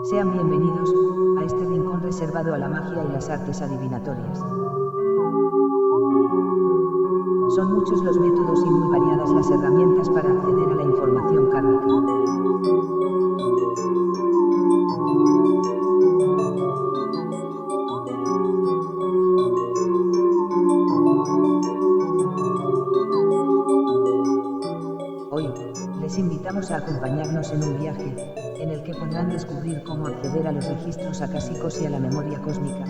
Sean bienvenidos a este rincón reservado a la magia y las artes adivinatorias. Son muchos los métodos y muy variadas las herramientas para acceder a la información kármica. Hoy, les invitamos a acompañarnos en un viaje, en el que podrán descubrir cómo acceder a los registros acásicos y a la memoria cósmica.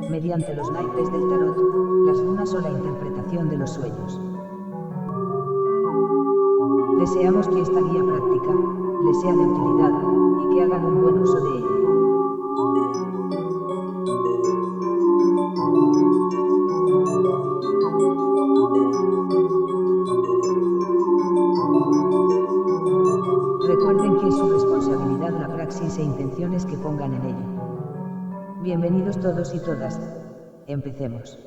Mediante los naipes del tarot, las runas o la interpretación de los sueños. Deseamos que esta guía práctica les sea de utilidad y que hagan un buen uso de ella. Recuerden que es su responsabilidad la praxis e intenciones que pongan en ello. Bienvenidos todos y todas. Empecemos.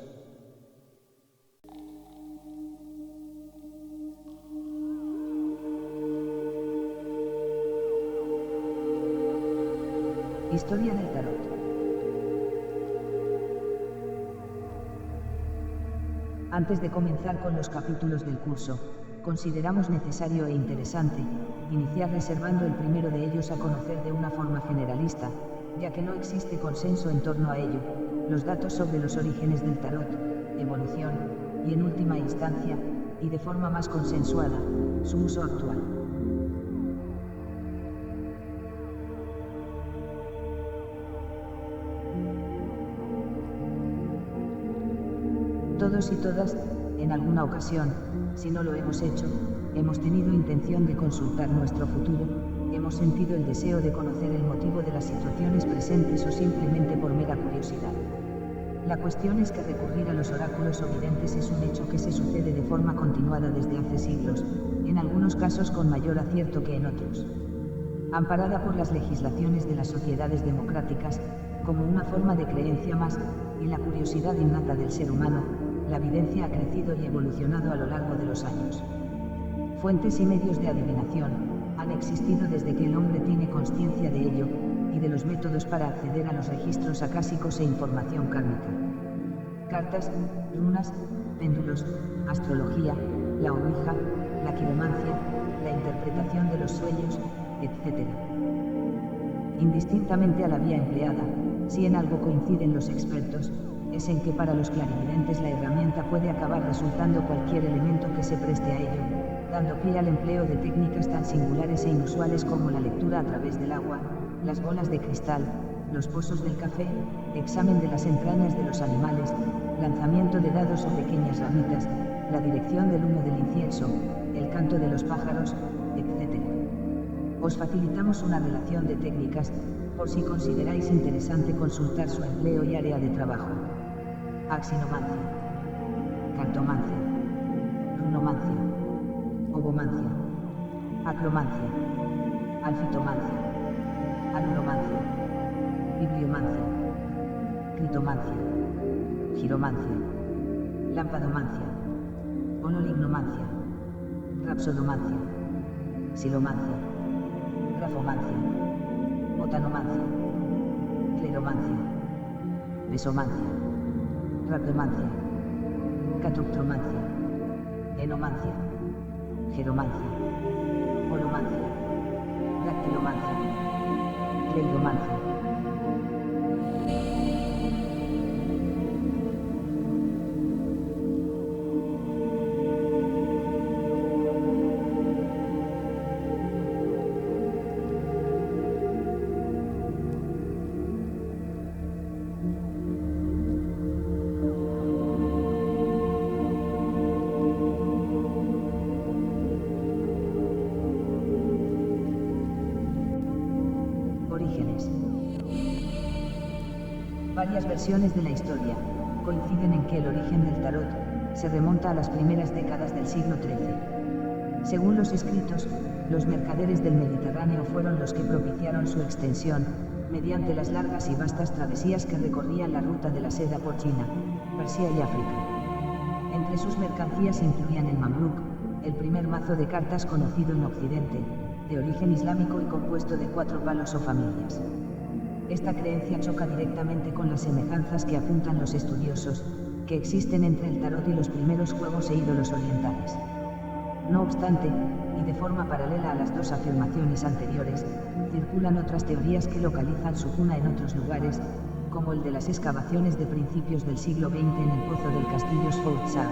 Historia del tarot. Antes de comenzar con los capítulos del curso, consideramos necesario e interesante iniciar reservando el primero de ellos a conocer de una forma generalista, ya que no existe consenso en torno a ello, los datos sobre los orígenes del tarot, evolución, y en última instancia, y de forma más consensuada, su uso actual. Todos y todas, en alguna ocasión, si no lo hemos hecho, hemos tenido intención de consultar nuestro futuro, hemos sentido el deseo de conocer el motivo de las situaciones presentes o simplemente por mera curiosidad. La cuestión es que recurrir a los oráculos o videntes es un hecho que se sucede de forma continuada desde hace siglos, en algunos casos con mayor acierto que en otros. Amparada por las legislaciones de las sociedades democráticas, como una forma de creencia más, y la curiosidad innata del ser humano, la evidencia ha crecido y evolucionado a lo largo de los años. Fuentes y medios de adivinación han existido desde que el hombre tiene consciencia de ello, y de los métodos para acceder a los registros acásicos e información kármica. Cartas, runas, péndulos, astrología, la ouija, la quiromancia, la interpretación de los sueños, etc. Indistintamente a la vía empleada, si en algo coinciden los expertos, es en que para los clarividentes la herramienta puede acabar resultando cualquier elemento que se preste a ello, dando pie al empleo de técnicas tan singulares e inusuales como la lectura a través del agua, las bolas de cristal, los pozos del café, examen de las entrañas de los animales, lanzamiento de dados o pequeñas ramitas, la dirección del humo del incienso, el canto de los pájaros, etc. Os facilitamos una relación de técnicas, por si consideráis interesante consultar su empleo y área de trabajo. Axinomancia, cartomancia, runomancia, ovomancia, acromancia, alfitomancia, anulomancia, bibliomancia, critomancia, giromancia, lampadomancia, onolignomancia, rapsodomancia, silomancia, grafomancia, botanomancia, cleromancia, mesomancia, rhabdomancia, catoptromancia, enomancia, geromancia, holomancia, dactilomancia, cleidomancia. Orígenes. Varias versiones de la historia coinciden en que el origen del tarot se remonta a las primeras décadas del siglo XIII. Según los escritos, los mercaderes del Mediterráneo fueron los que propiciaron su extensión, mediante las largas y vastas travesías que recorrían la ruta de la seda por China, Persia y África. Entre sus mercancías incluían el mamluk, el primer mazo de cartas conocido en Occidente, de origen islámico y compuesto de 4 palos o familias. Esta creencia choca directamente con las semejanzas que apuntan los estudiosos, que existen entre el tarot y los primeros juegos e ídolos orientales. No obstante, y de forma paralela a las dos afirmaciones anteriores, circulan otras teorías que localizan su cuna en otros lugares, como el de las excavaciones de principios del siglo XX en el pozo del castillo Sforza,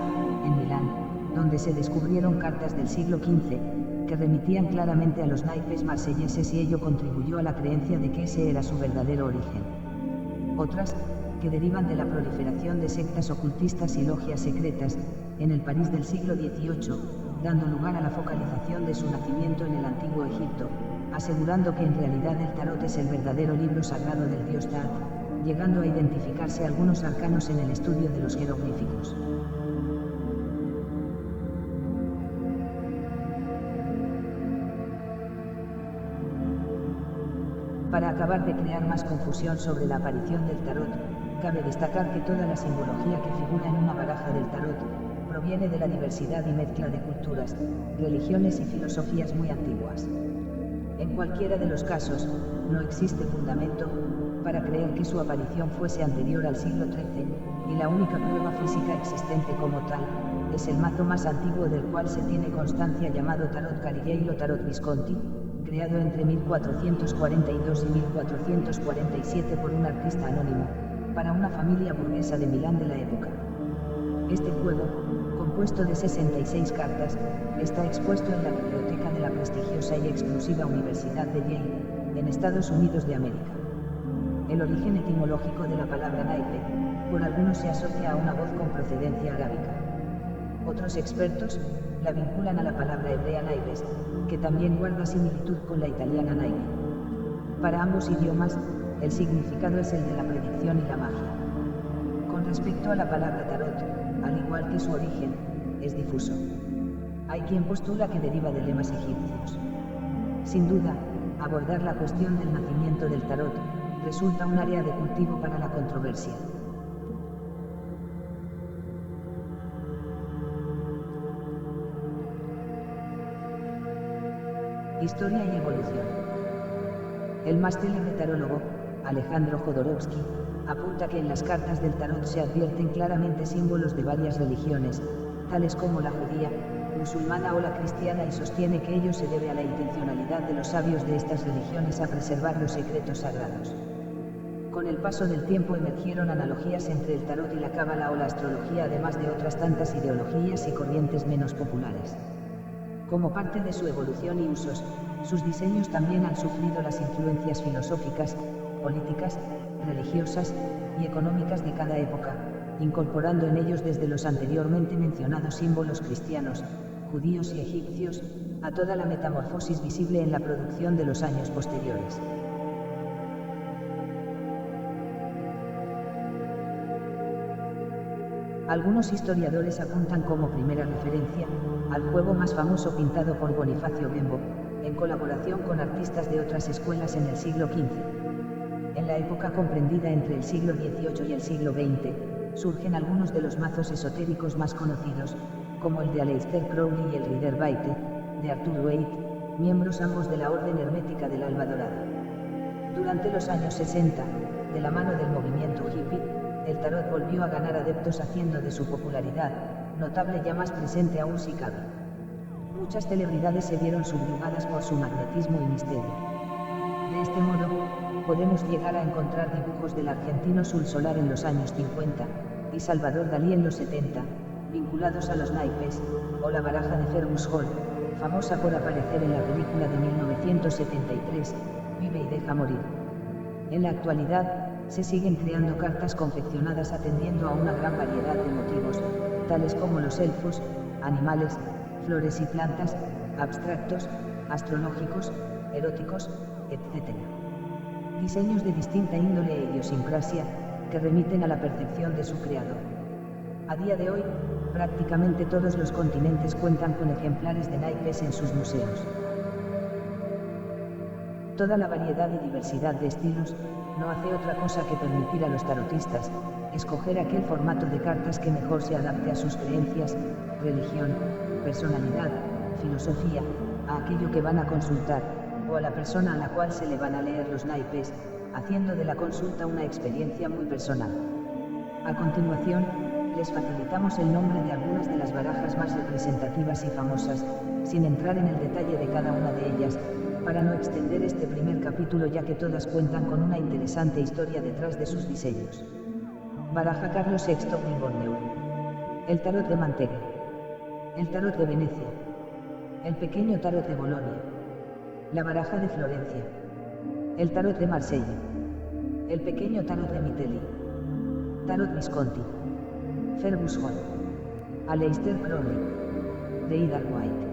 en Milán, donde se descubrieron cartas del siglo XV, que remitían claramente a los naipes marselleses y ello contribuyó a la creencia de que ese era su verdadero origen. Otras, que derivan de la proliferación de sectas ocultistas y logias secretas, en el París del siglo XVIII, dando lugar a la focalización de su nacimiento en el antiguo Egipto, asegurando que en realidad el tarot es el verdadero libro sagrado del dios Taat, llegando a identificarse algunos arcanos en el estudio de los jeroglíficos. Para acabar de crear más confusión sobre la aparición del tarot, cabe destacar que toda la simbología que figura en una baraja del tarot proviene de la diversidad y mezcla de culturas, religiones y filosofías muy antiguas. En cualquiera de los casos, no existe fundamento para creer que su aparición fuese anterior al siglo XIII, y la única prueba física existente como tal es el mazo más antiguo del cual se tiene constancia llamado Tarot Cariglieiro Tarot Visconti, creado entre 1442 y 1447 por un artista anónimo, para una familia burguesa de Milán de la época. Este juego, compuesto de 66 cartas, está expuesto en la biblioteca de la prestigiosa y exclusiva Universidad de Yale, en Estados Unidos de América. El origen etimológico de la palabra naipe, por algunos se asocia a una voz con procedencia arábica. Otros expertos la vinculan a la palabra hebrea naipes, que también guarda similitud con la italiana naipe. Para ambos idiomas, el significado es el de la predicción y la magia. Con respecto a la palabra tarot, al igual que su origen, es difuso. Hay quien postula que deriva de lemas egipcios. Sin duda, abordar la cuestión del nacimiento del tarot resulta un área de cultivo para la controversia. Historia y evolución. El más célebre tarólogo, Alejandro Jodorowsky, apunta que en las cartas del tarot se advierten claramente símbolos de varias religiones, tales como la judía, musulmana o la cristiana, y sostiene que ello se debe a la intencionalidad de los sabios de estas religiones a preservar los secretos sagrados. Con el paso del tiempo emergieron analogías entre el tarot y la cábala o la astrología, además de otras tantas ideologías y corrientes menos populares. Como parte de su evolución y usos, sus diseños también han sufrido las influencias filosóficas, políticas, religiosas y económicas de cada época, incorporando en ellos desde los anteriormente mencionados símbolos cristianos, judíos y egipcios, a toda la metamorfosis visible en la producción de los años posteriores. Algunos historiadores apuntan como primera referencia al juego más famoso pintado por Bonifacio Bembo, en colaboración con artistas de otras escuelas en el siglo XV. En la época comprendida entre el siglo XVIII y el siglo XX, surgen algunos de los mazos esotéricos más conocidos, como el de Aleister Crowley y el Rider Waite, de Arthur Waite, miembros ambos de la Orden Hermética del Alba Dorada. Durante los años 60, de la mano del movimiento hippie, el tarot volvió a ganar adeptos, haciendo de su popularidad notable ya más presente aún si cabe. Muchas celebridades se vieron subyugadas por su magnetismo y misterio. De este modo, podemos llegar a encontrar dibujos del argentino Sul Solar en los años 50, y Salvador Dalí en los 70, vinculados a los naipes, o la baraja de Fergus Hall, famosa por aparecer en la película de 1973, Vive y deja morir. En la actualidad, se siguen creando cartas confeccionadas atendiendo a una gran variedad de motivos, tales como los elfos, animales, flores y plantas, abstractos, astrológicos, eróticos, etc. Diseños de distinta índole e idiosincrasia, que remiten a la percepción de su creador. A día de hoy, prácticamente todos los continentes cuentan con ejemplares de naipes en sus museos. Toda la variedad y diversidad de estilos no hace otra cosa que permitir a los tarotistas escoger aquel formato de cartas que mejor se adapte a sus creencias, religión, personalidad, filosofía, a aquello que van a consultar, o a la persona a la cual se le van a leer los naipes, haciendo de la consulta una experiencia muy personal. A continuación, les facilitamos el nombre de algunas de las barajas más representativas y famosas, sin entrar en el detalle de cada una de ellas, para no extender este primer capítulo ya que todas cuentan con una interesante historia detrás de sus diseños. Baraja Carlos VI Borneo. El tarot de Mantegna. El tarot de Venecia. El pequeño tarot de Bolonia. La baraja de Florencia. El tarot de Marsella. El pequeño tarot de Mitelli. Tarot Visconti. Fergus Hall. Aleister Crowley. De Idar White.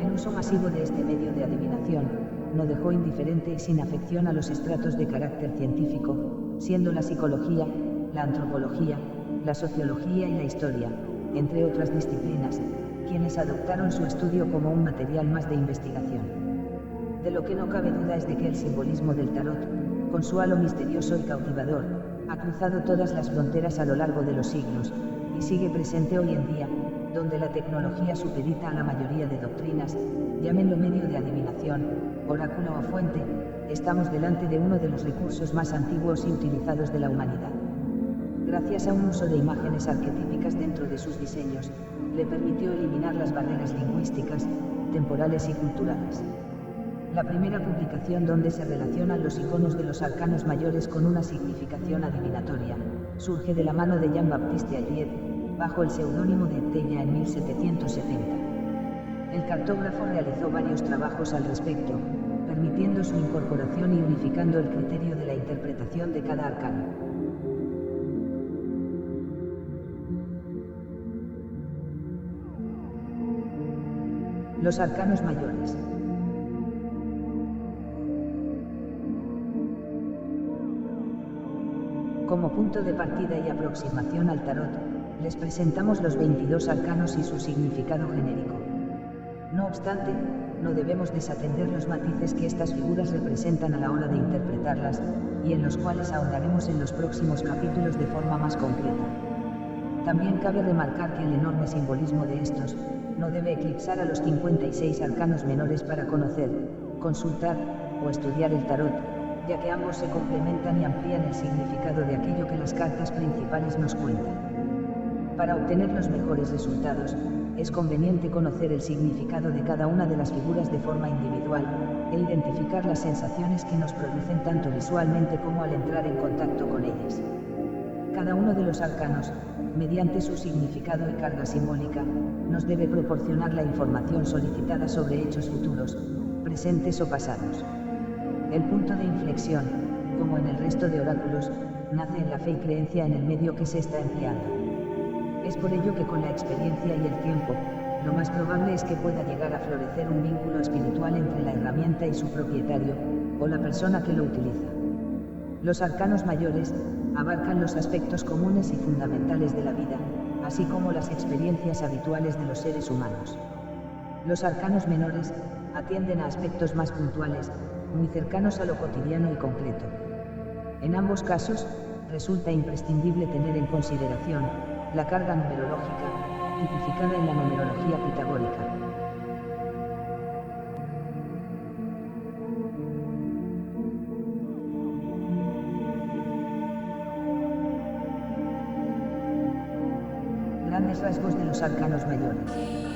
El uso masivo de este medio de adivinación no dejó indiferente y sin afección a los estratos de carácter científico, siendo la psicología, la antropología, la sociología y la historia, entre otras disciplinas, quienes adoptaron su estudio como un material más de investigación. De lo que no cabe duda es de que el simbolismo del tarot, con su halo misterioso y cautivador, ha cruzado todas las fronteras a lo largo de los siglos, y sigue presente hoy en día, donde la tecnología supedita a la mayoría de doctrinas, llámenlo medio de adivinación, oráculo o fuente, estamos delante de uno de los recursos más antiguos y utilizados de la humanidad. Gracias a un uso de imágenes arquetípicas dentro de sus diseños, le permitió eliminar las barreras lingüísticas, temporales y culturales. La primera publicación donde se relacionan los iconos de los arcanos mayores con una significación adivinatoria, surge de la mano de Jean-Baptiste Allier, bajo el seudónimo de Tella en 1770. El cartógrafo realizó varios trabajos al respecto, permitiendo su incorporación y unificando el criterio de la interpretación de cada arcano. Los arcanos mayores. Como punto de partida y aproximación al tarot, les presentamos los 22 arcanos y su significado genérico. No obstante, no debemos desatender los matices que estas figuras representan a la hora de interpretarlas, y en los cuales ahondaremos en los próximos capítulos de forma más concreta. También cabe remarcar que el enorme simbolismo de estos, no debe eclipsar a los 56 arcanos menores para conocer, consultar, o estudiar el tarot, ya que ambos se complementan y amplían el significado de aquello que las cartas principales nos cuentan. Para obtener los mejores resultados, es conveniente conocer el significado de cada una de las figuras de forma individual, e identificar las sensaciones que nos producen tanto visualmente como al entrar en contacto con ellas. Cada uno de los arcanos, mediante su significado y carga simbólica, nos debe proporcionar la información solicitada sobre hechos futuros, presentes o pasados. El punto de inflexión, como en el resto de oráculos, nace en la fe y creencia en el medio que se está empleando. Es por ello que con la experiencia y el tiempo, lo más probable es que pueda llegar a florecer un vínculo espiritual entre la herramienta y su propietario, o la persona que lo utiliza. Los arcanos mayores abarcan los aspectos comunes y fundamentales de la vida, así como las experiencias habituales de los seres humanos. Los arcanos menores atienden a aspectos más puntuales, muy cercanos a lo cotidiano y concreto. En ambos casos, resulta imprescindible tener en consideración la carga numerológica, tipificada en la numerología pitagórica. Grandes rasgos de los arcanos mayores.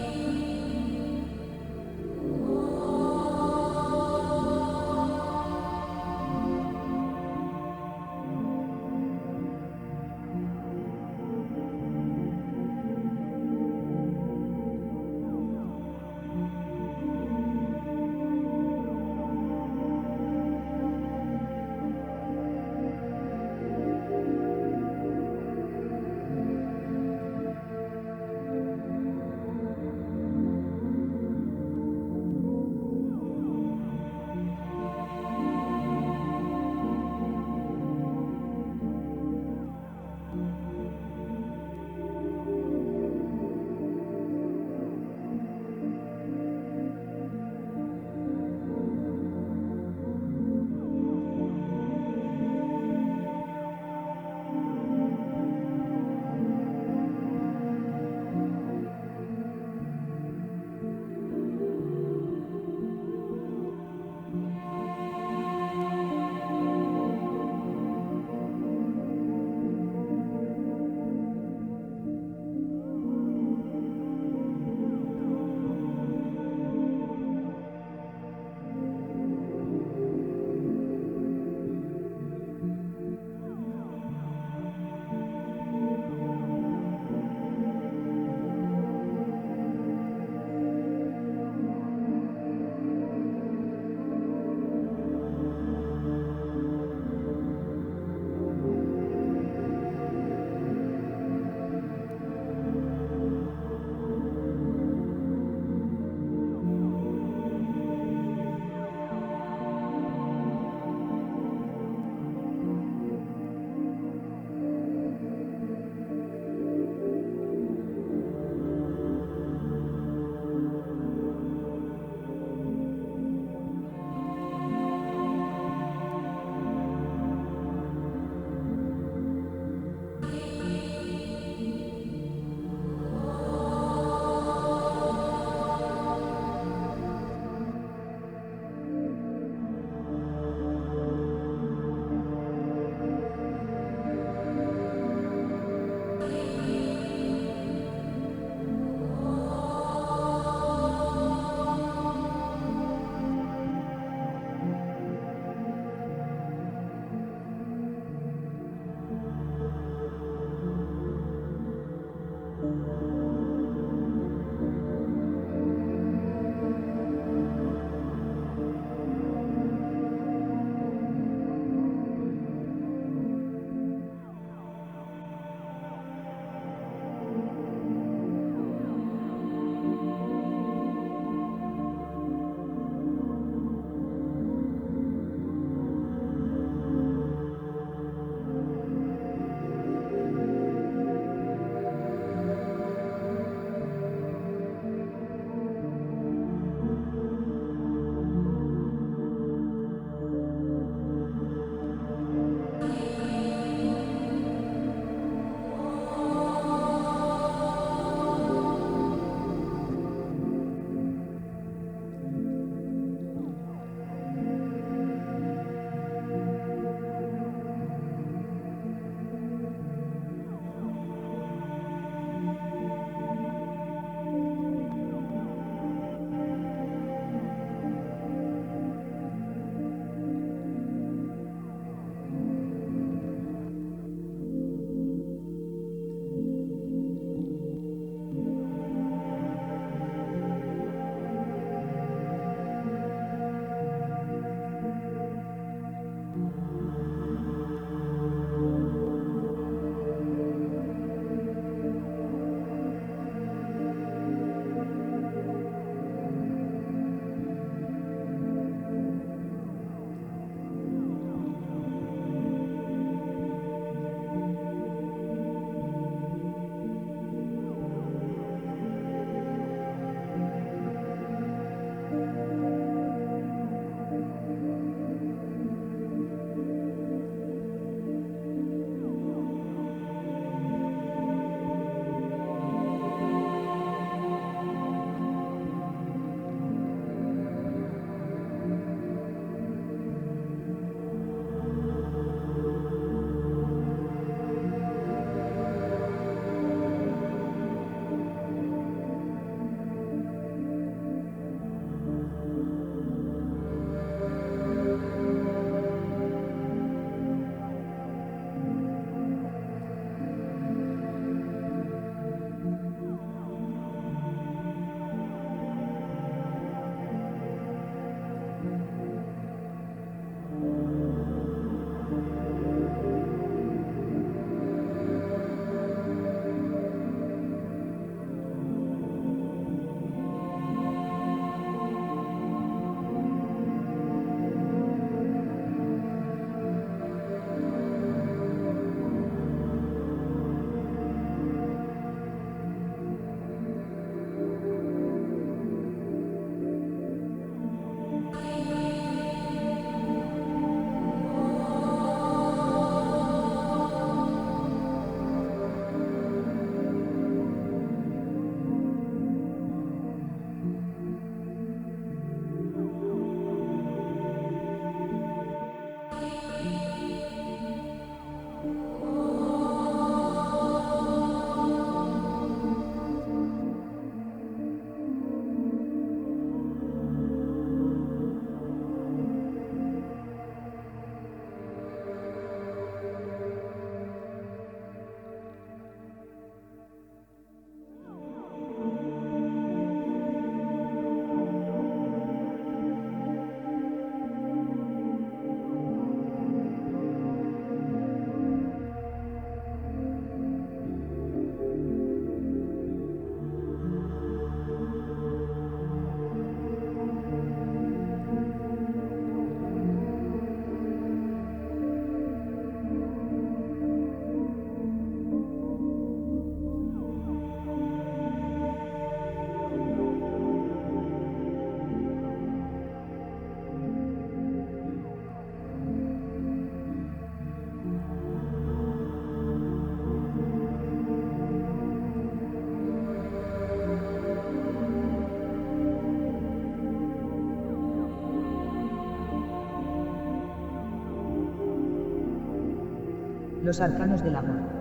Los arcanos del amor.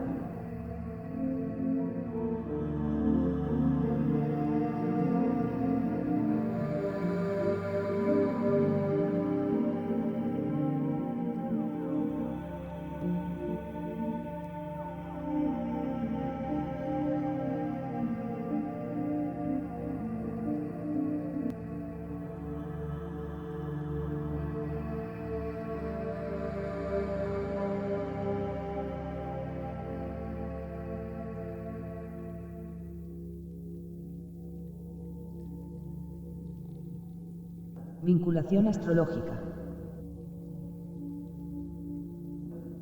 Vinculación astrológica.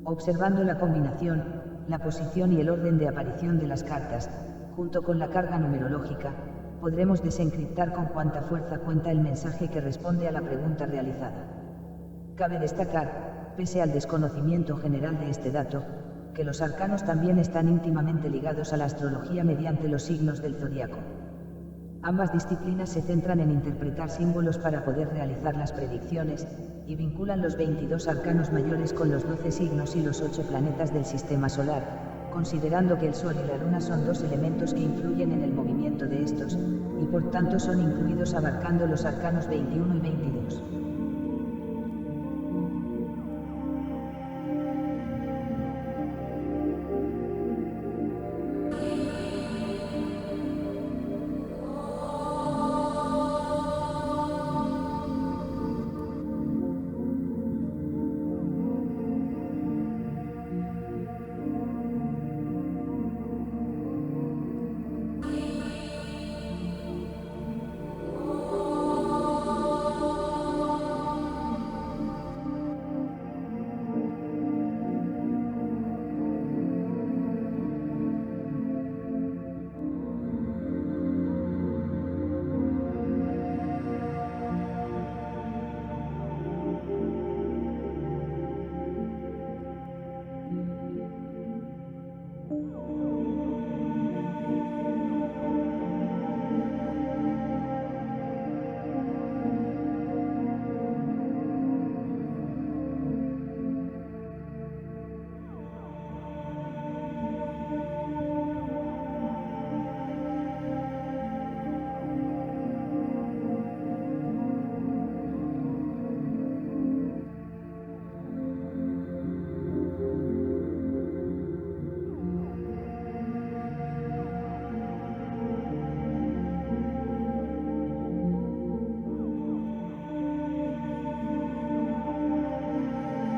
Observando la combinación, la posición y el orden de aparición de las cartas, junto con la carga numerológica, podremos desencriptar con cuánta fuerza cuenta el mensaje que responde a la pregunta realizada. Cabe destacar, pese al desconocimiento general de este dato, que los arcanos también están íntimamente ligados a la astrología mediante los signos del zodiaco. Ambas disciplinas se centran en interpretar símbolos para poder realizar las predicciones, y vinculan los 22 arcanos mayores con los 12 signos y los 8 planetas del sistema solar, considerando que el Sol y la Luna son dos elementos que influyen en el movimiento de estos, y por tanto son incluidos abarcando los arcanos 21 y 22.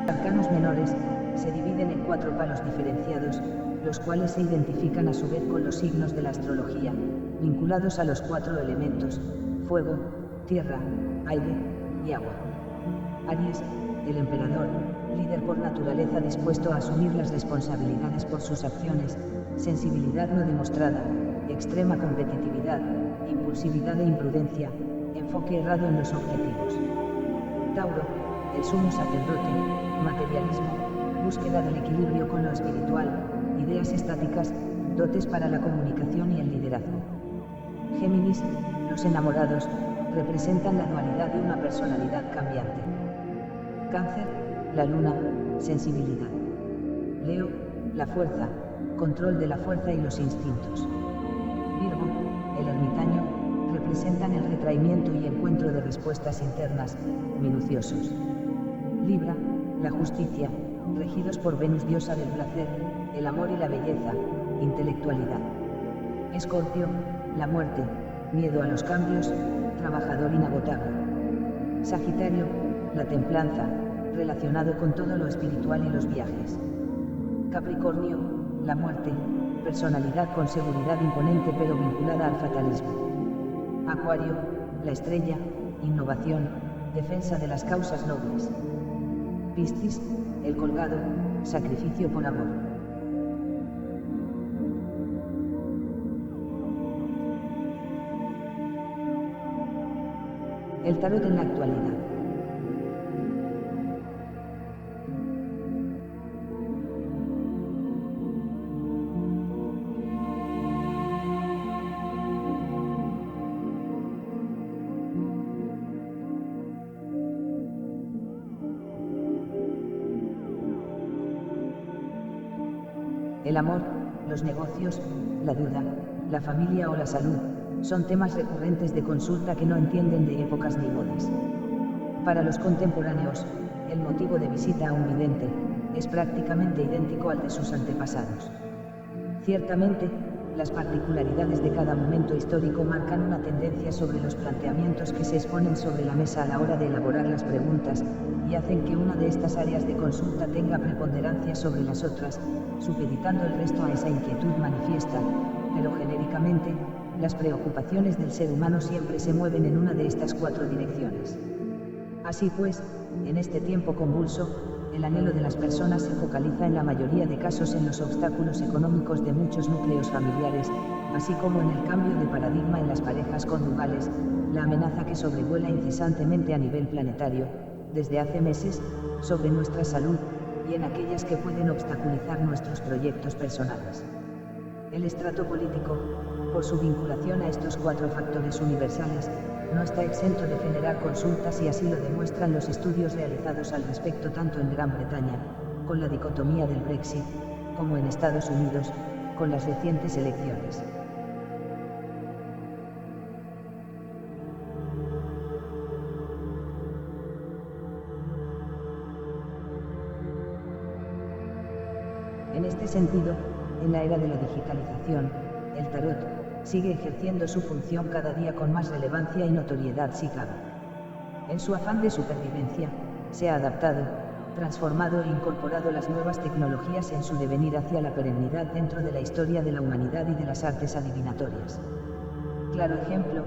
Arcanos menores se dividen en 4 palos diferenciados, los cuales se identifican a su vez con los signos de la astrología, vinculados a los 4 elementos: fuego, tierra, aire y agua. Aries, el emperador, líder por naturaleza dispuesto a asumir las responsabilidades por sus acciones, sensibilidad no demostrada, extrema competitividad, impulsividad e imprudencia, enfoque errado en los objetivos. Tauro, el sumo sacerdote, materialismo, búsqueda del equilibrio con lo espiritual, ideas estáticas, dotes para la comunicación y el liderazgo. Géminis, los enamorados, representan la dualidad de una personalidad cambiante. Cáncer, la luna, sensibilidad. Leo, la fuerza, control de la fuerza y los instintos. Virgo, el ermitaño, representan el retraimiento y encuentro de respuestas internas, minuciosos. Libra, la justicia, regidos por Venus, diosa del placer, el amor y la belleza, intelectualidad. Escorpio, la muerte, miedo a los cambios, trabajador inagotable. Sagitario, la templanza, relacionado con todo lo espiritual y los viajes. Capricornio, la muerte, personalidad con seguridad imponente pero vinculada al fatalismo. Acuario, la estrella, innovación, defensa de las causas nobles. Piscis, el colgado, sacrificio por amor. El tarot en la actualidad. El amor, los negocios, la duda, la familia o la salud, son temas recurrentes de consulta que no entienden de épocas ni modas. Para los contemporáneos, el motivo de visita a un vidente es prácticamente idéntico al de sus antepasados. Ciertamente, las particularidades de cada momento histórico marcan una tendencia sobre los planteamientos que se exponen sobre la mesa a la hora de elaborar las preguntas, y hacen que una de estas áreas de consulta tenga preponderancia sobre las otras, supeditando el resto a esa inquietud manifiesta, pero genéricamente, las preocupaciones del ser humano siempre se mueven en una de estas 4 direcciones. Así pues, en este tiempo convulso, el anhelo de las personas se focaliza en la mayoría de casos en los obstáculos económicos de muchos núcleos familiares, así como en el cambio de paradigma en las parejas conyugales, la amenaza que sobrevuela incesantemente a nivel planetario, desde hace meses, sobre nuestra salud, y en aquellas que pueden obstaculizar nuestros proyectos personales. El estrato político, por su vinculación a estos 4 factores universales, no está exento de generar consultas, y así lo demuestran los estudios realizados al respecto tanto en Gran Bretaña, con la dicotomía del Brexit, como en Estados Unidos, con las recientes elecciones. En este sentido, en la era de la digitalización, el tarot sigue ejerciendo su función cada día con más relevancia y notoriedad si cabe. En su afán de supervivencia, se ha adaptado, transformado e incorporado las nuevas tecnologías en su devenir hacia la perennidad dentro de la historia de la humanidad y de las artes adivinatorias. Claro ejemplo,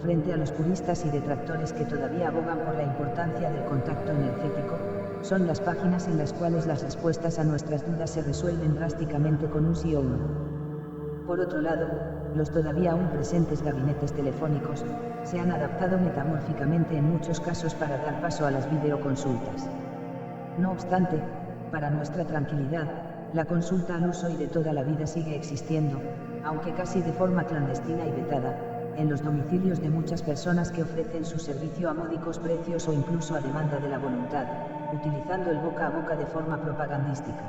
frente a los puristas y detractores que todavía abogan por la importancia del contacto energético, son las páginas en las cuales las respuestas a nuestras dudas se resuelven drásticamente con un sí o un no. Por otro lado, los todavía aún presentes gabinetes telefónicos se han adaptado metamórficamente en muchos casos para dar paso a las videoconsultas. No obstante, para nuestra tranquilidad, la consulta al uso y de toda la vida sigue existiendo, aunque casi de forma clandestina y vetada, en los domicilios de muchas personas que ofrecen su servicio a módicos precios o incluso a demanda de la voluntad, utilizando el boca a boca de forma propagandística.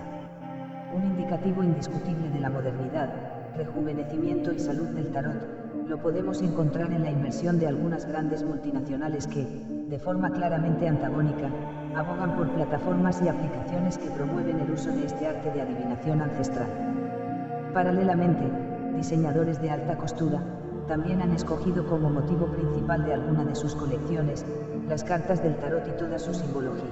Un indicativo indiscutible de la modernidad, rejuvenecimiento y salud del tarot, lo podemos encontrar en la inversión de algunas grandes multinacionales que, de forma claramente antagónica, abogan por plataformas y aplicaciones que promueven el uso de este arte de adivinación ancestral. Paralelamente, diseñadores de alta costura también han escogido como motivo principal de alguna de sus colecciones las cartas del tarot y toda su simbología.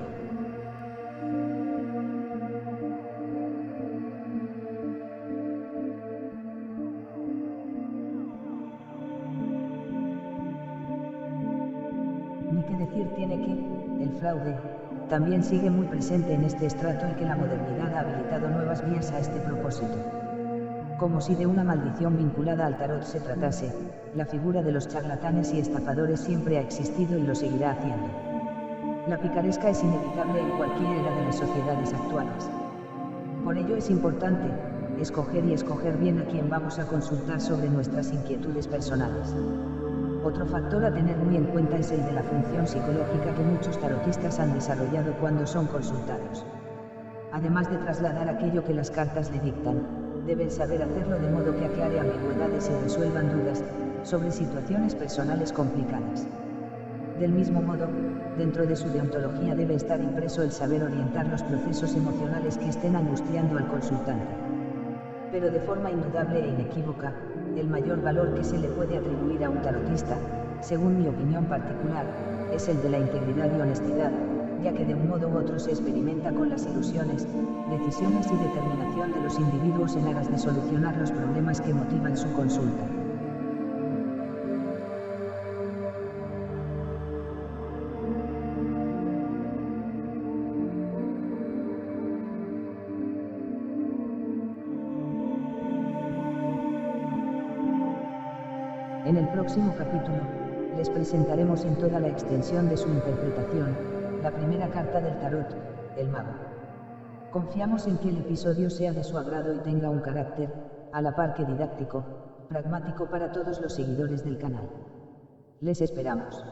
Ni qué decir tiene que el fraude también sigue muy presente en este estrato y que la modernidad ha habilitado nuevas vías a este propósito. Como si de una maldición vinculada al tarot se tratase, la figura de los charlatanes y estafadores siempre ha existido y lo seguirá haciendo. La picaresca es inevitable en cualquier era de las sociedades actuales. Por ello es importante escoger y escoger bien a quien vamos a consultar sobre nuestras inquietudes personales. Otro factor a tener muy en cuenta es el de la función psicológica que muchos tarotistas han desarrollado cuando son consultados. Además de trasladar aquello que las cartas le dictan, deben saber hacerlo de modo que aclare ambigüedades y resuelvan dudas sobre situaciones personales complicadas. Del mismo modo, dentro de su deontología debe estar impreso el saber orientar los procesos emocionales que estén angustiando al consultante. Pero de forma indudable e inequívoca, el mayor valor que se le puede atribuir a un tarotista, según mi opinión particular, es el de la integridad y honestidad, ya que de un modo u otro se experimenta con las ilusiones, decisiones y determinación de los individuos en aras de solucionar los problemas que motivan su consulta. En el próximo capítulo, les presentaremos en toda la extensión de su interpretación, la primera carta del tarot, el mago. Confiamos en que el episodio sea de su agrado y tenga un carácter, a la par que didáctico, pragmático para todos los seguidores del canal. Les esperamos.